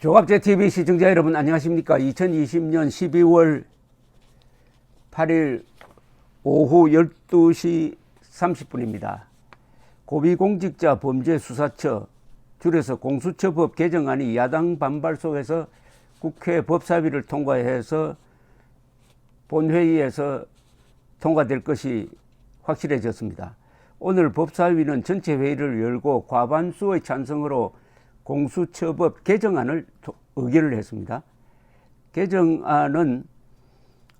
조갑제TV 시청자 여러분 안녕하십니까. 2020년 12월 8일 오후 12시 30분입니다. 고위공직자 범죄수사처 줄여서 공수처법 개정안이 야당 반발 속에서 국회 법사위를 통과해서 본회의에서 통과될 것이 확실해졌습니다. 오늘 법사위는 전체 회의를 열고 과반수의 찬성으로 공수처법 개정안을 의결을 했습니다. 개정안은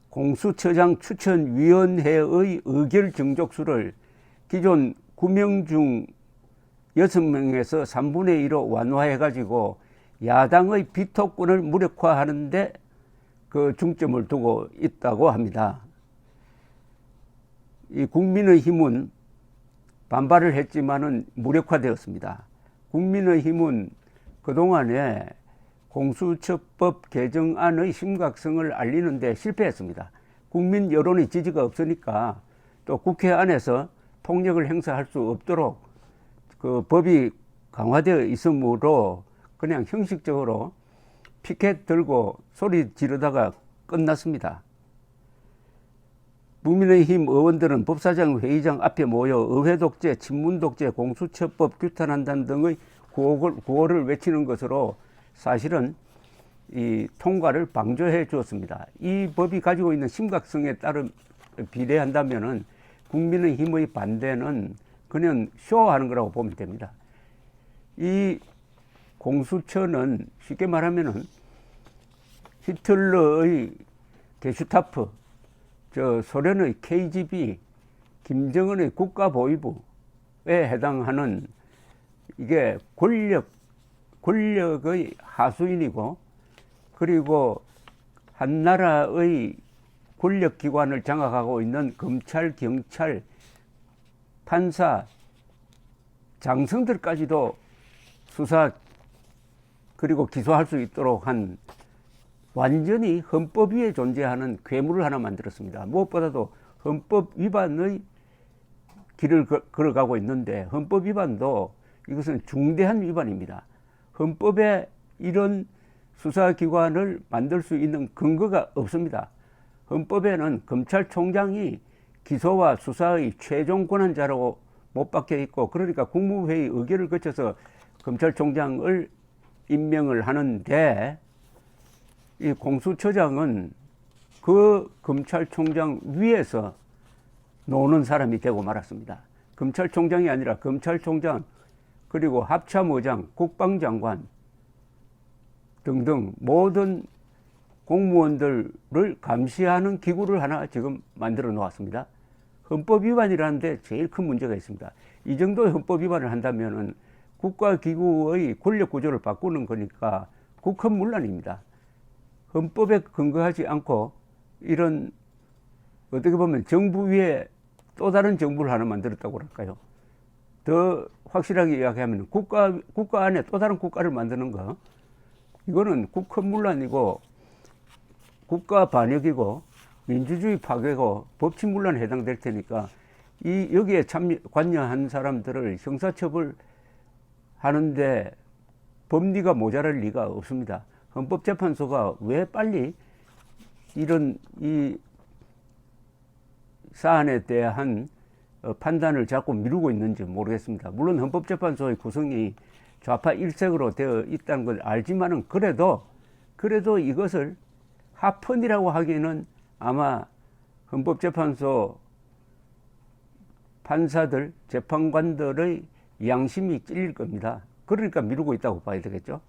공수처장 추천위원회의 의결 정족수를 기존 9명 중 6명에서 3분의 1로 완화해가지고 야당의 비토권을 무력화하는 데 그 중점을 두고 있다고 합니다. 이 국민의힘은 반발을 했지만은 무력화되었습니다. 국민의힘은 그동안에 공수처법 개정안의 심각성을 알리는 데 실패했습니다. 국민 여론의 지지가 없으니까 또 국회 안에서 폭력을 행사할 수 없도록 그 법이 강화되어 있으므로 그냥 형식적으로 피켓 들고 소리 지르다가 끝났습니다. 국민의힘 의원들은 법사장 회의장 앞에 모여 의회 독재, 친문 독재, 공수처법 규탄한다는 등의 구호를 외치는 것으로 사실은 이 통과를 방조해 주었습니다. 이 법이 가지고 있는 심각성에 따른 비례한다면은 국민의힘의 반대는 그냥 쇼하는 거라고 보면 됩니다. 이 공수처는 쉽게 말하면은 히틀러의 게슈타프, 소련의 KGB, 김정은의 국가보위부에 해당하는 이게 권력의 하수인이고, 그리고 한 나라의 권력기관을 장악하고 있는 검찰, 경찰, 판사, 장성들까지도 수사 그리고 기소할 수 있도록 한 완전히 헌법 위에 존재하는 괴물을 하나 만들었습니다. 무엇보다도 헌법 위반의 길을 걸어가고 있는데, 헌법 위반도 이것은 중대한 위반입니다. 헌법에 이런 수사기관을 만들 수 있는 근거가 없습니다. 헌법에는 검찰총장이 기소와 수사의 최종 권한자라고 못 박혀 있고, 그러니까 국무회의 의결을 거쳐서 검찰총장을 임명을 하는데, 이 공수처장은 그 검찰총장 위에서 노는 사람이 되고 말았습니다. 검찰총장이 아니라 검찰총장, 그리고 합참의장, 국방장관 등등 모든 공무원들을 감시하는 기구를 하나 지금 만들어 놓았습니다. 헌법 위반이라는데 제일 큰 문제가 있습니다. 이 정도의 헌법 위반을 한다면은 국가기구의 권력 구조를 바꾸는 거니까 국헌문란입니다. 헌법에 근거하지 않고 이런, 어떻게 보면 정부 위에 또 다른 정부를 하나 만들었다고 할까요? 더 확실하게 이야기하면 국가 안에 또 다른 국가를 만드는 거, 이거는 국헌문란이고 국가 반역이고 민주주의 파괴고 법치문란에 해당될 테니까 여기에 관여한 사람들을 형사처벌 하는데 법리가 모자랄 리가 없습니다. 헌법재판소가 왜 빨리 이런 이 사안에 대한 판단을 자꾸 미루고 있는지 모르겠습니다. 물론 헌법재판소의 구성이 좌파 일색으로 되어 있다는 걸 알지만은 그래도 이것을 합헌이라고 하기에는 아마 헌법재판소 판사들, 재판관들의 양심이 찔릴 겁니다. 그러니까 미루고 있다고 봐야 되겠죠.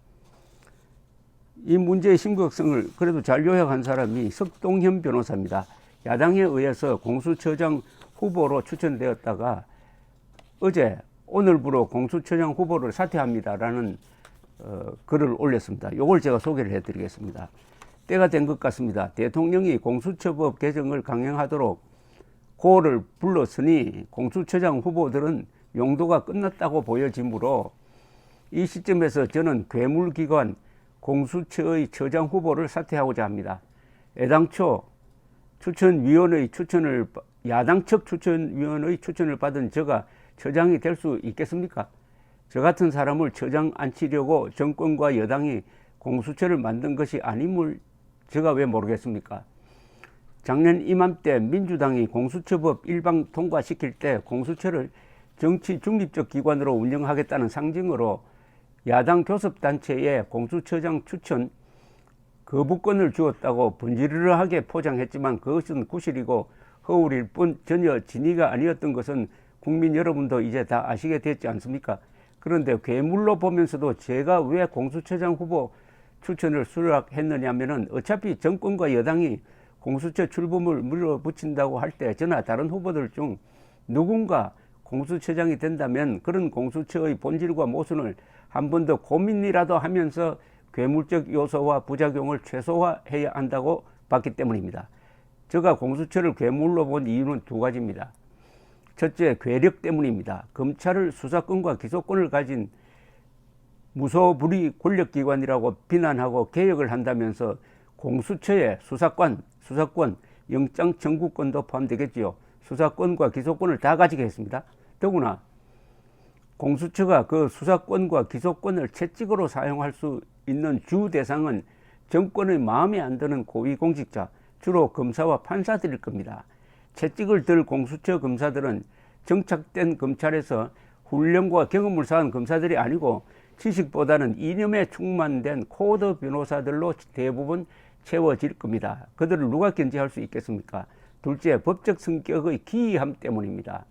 이 문제의 심각성을 그래도 잘 요약한 사람이 석동현 변호사입니다. 야당에 의해서 공수처장 후보로 추천되었다가 어제 오늘부로 공수처장 후보를 사퇴합니다라는 글을 올렸습니다. 이걸 제가 소개를 해드리겠습니다. 때가 된 것 같습니다. 대통령이 공수처법 개정을 강행하도록 고를 불렀으니 공수처장 후보들은 용도가 끝났다고 보여지므로 이 시점에서 저는 괴물기관 공수처의 처장 후보를 사퇴하고자 합니다. 애당초 추천위원의 추천을, 야당 측 추천위원의 추천을 받은 저가 처장이 될 수 있겠습니까? 저 같은 사람을 처장 앉히려고 정권과 여당이 공수처를 만든 것이 아님을 제가 왜 모르겠습니까? 작년 이맘때 민주당이 공수처법 일방 통과시킬 때 공수처를 정치 중립적 기관으로 운영하겠다는 상징으로 야당 교섭단체에 공수처장 추천 거부권을 주었다고 분지르르하게 포장했지만 그것은 구실이고 허울일 뿐 전혀 진위가 아니었던 것은 국민 여러분도 이제 다 아시게 됐지 않습니까? 그런데 괴물로 보면서도 제가 왜 공수처장 후보 추천을 수락했느냐면은 어차피 정권과 여당이 공수처 출범을 물어붙인다고 할 때 저나 다른 후보들 중 누군가 공수처장이 된다면 그런 공수처의 본질과 모순을 한 번 더 고민이라도 하면서 괴물적 요소와 부작용을 최소화해야 한다고 봤기 때문입니다. 제가 공수처를 괴물로 본 이유는 두 가지입니다. 첫째, 괴력 때문입니다. 검찰을 수사권과 기소권을 가진 무소불위 권력기관이라고 비난하고 개혁을 한다면서 공수처에 수사권, 영장 청구권도 포함되겠지요. 수사권과 기소권을 다 가지게 했습니다. 더구나 공수처가 그 수사권과 기소권을 채찍으로 사용할 수 있는 주 대상은 정권의 마음에 안 드는 고위공직자, 주로 검사와 판사들일 겁니다. 채찍을 들 공수처 검사들은 정착된 검찰에서 훈련과 경험을 쌓은 검사들이 아니고 지식보다는 이념에 충만된 코드 변호사들로 대부분 채워질 겁니다. 그들을 누가 견제할 수 있겠습니까? 둘째, 법적 성격의 기이함 때문입니다.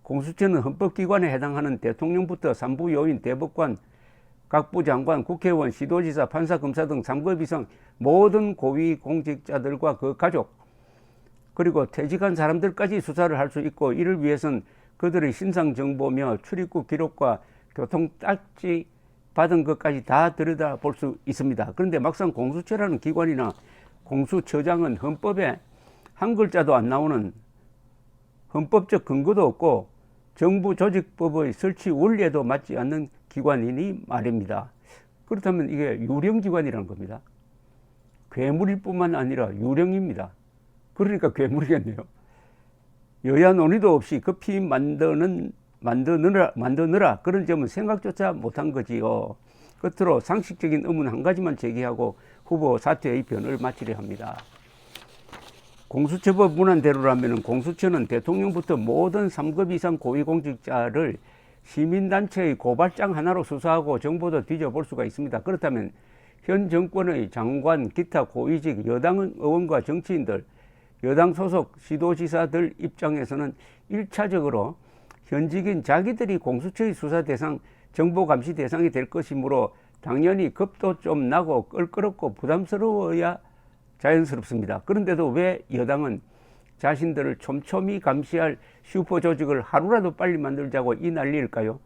공수처는 헌법기관에 해당하는 대통령부터 산부 요인, 대법관, 각부 장관, 국회의원, 시도지사, 판사, 검사 등 3급 이상 모든 고위공직자들과 그 가족, 그리고 퇴직한 사람들까지 수사를 할 수 있고 이를 위해선 그들의 신상정보며 출입국 기록과 교통딱지 받은 것까지 다 들여다볼 수 있습니다. 그런데 막상 공수처라는 기관이나 공수처장은 헌법에 한 글자도 안 나오는 헌법적 근거도 없고 정부조직법의 설치 원리에도 맞지 않는 기관이니 말입니다. 그렇다면 이게 유령기관이라는 겁니다. 괴물일 뿐만 아니라 유령입니다. 그러니까 괴물이겠네요. 여야 논의도 없이 급히 만드느라 그런 점은 생각조차 못한 거지요. 끝으로 상식적인 의문 한 가지만 제기하고 후보 사퇴의 변을 마치려 합니다. 공수처법 문안대로라면 공수처는 대통령부터 모든 3급 이상 고위공직자를 시민단체의 고발장 하나로 수사하고 정보도 뒤져볼 수가 있습니다. 그렇다면 현 정권의 장관, 기타 고위직, 여당 의원과 정치인들, 여당 소속 시도지사들 입장에서는 1차적으로 현직인 자기들이 공수처의 수사 대상, 정보 감시 대상이 될 것이므로 당연히 겁도 좀 나고 껄끄럽고 부담스러워야 자연스럽습니다. 그런데도 왜 여당은 자신들을 촘촘히 감시할 슈퍼 조직을 하루라도 빨리 만들자고 이 난리일까요?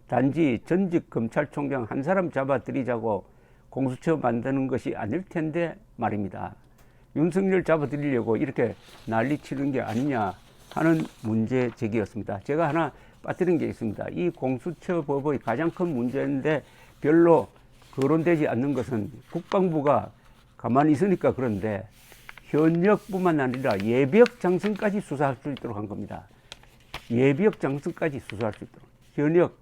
단지 전직 검찰총장 한 사람 잡아들이자고 공수처 만드는 것이 아닐 텐데 말입니다. 윤석열 잡아들이려고 이렇게 난리치는 게 아니냐 하는 문제 제기였습니다. 제가 하나 빠뜨린 게 있습니다. 이 공수처법의 가장 큰 문제인데 별로 거론되지 않는 것은 국방부가 가만히 있으니까 그런데 현역뿐만 아니라 예비역 장성까지 수사할 수 있도록 한 겁니다. 예비역 장성까지 수사할 수 있도록. 현역.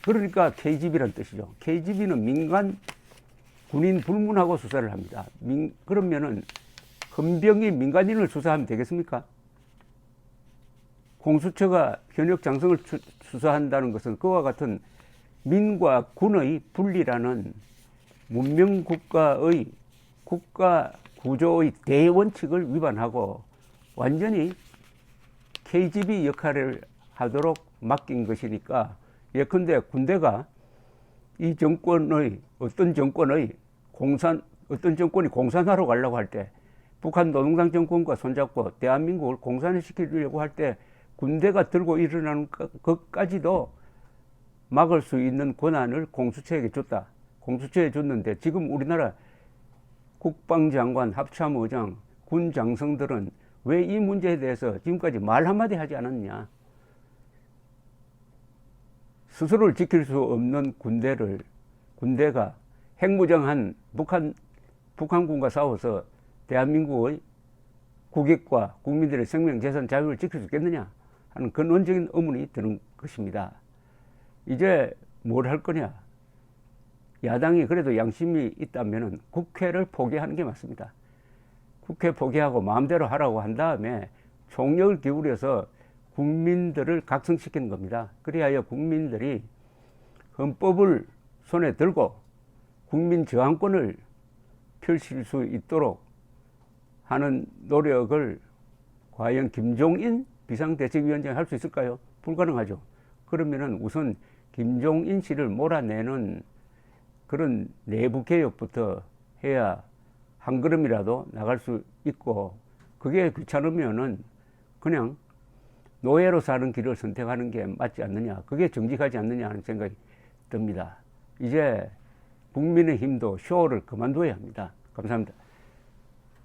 그러니까 KGB란 뜻이죠. KGB는 민간 군인 불문하고 수사를 합니다. 그러면은 헌병이 민간인을 수사하면 되겠습니까? 공수처가 현역 장성을 수사한다는 것은 그와 같은 민과 군의 분리라는 문명국가의 국가 구조의 대원칙을 위반하고 완전히 KGB 역할을 하도록 맡긴 것이니까 예컨대 군대가 이 정권의 어떤 정권이 공산하러 가려고 할 때 북한 노동당 정권과 손잡고 대한민국을 공산화시키려고 할 때 군대가 들고 일어나는 것까지도 막을 수 있는 권한을 공수처에게 줬다. 공수처에 줬는데 지금 우리나라 국방장관, 합참의장, 군 장성들은 왜 이 문제에 대해서 지금까지 말 한마디 하지 않았냐. 스스로를 지킬 수 없는 군대가 핵무장한 북한군과 싸워서 대한민국의 국익과 국민들의 생명, 재산, 자유를 지킬 수 있겠느냐 하는 근원적인 의문이 드는 것입니다. 이제 뭘 할 거냐. 야당이 그래도 양심이 있다면 국회를 포기하는 게 맞습니다. 국회 포기하고 마음대로 하라고 한 다음에 총력을 기울여서 국민들을 각성시키는 겁니다. 그리하여 국민들이 헌법을 손에 들고 국민 저항권을 펼칠 수 있도록 하는 노력을 과연 김종인 비상대책위원장이 할 수 있을까요? 불가능하죠. 그러면은 우선 김종인 씨를 몰아내는 그런 내부 개혁부터 해야 한 걸음이라도 나갈 수 있고, 그게 귀찮으면은 그냥 노예로 사는 길을 선택하는 게 맞지 않느냐, 그게 정직하지 않느냐 하는 생각이 듭니다. 이제 국민의힘도 쇼를 그만둬야 합니다. 감사합니다.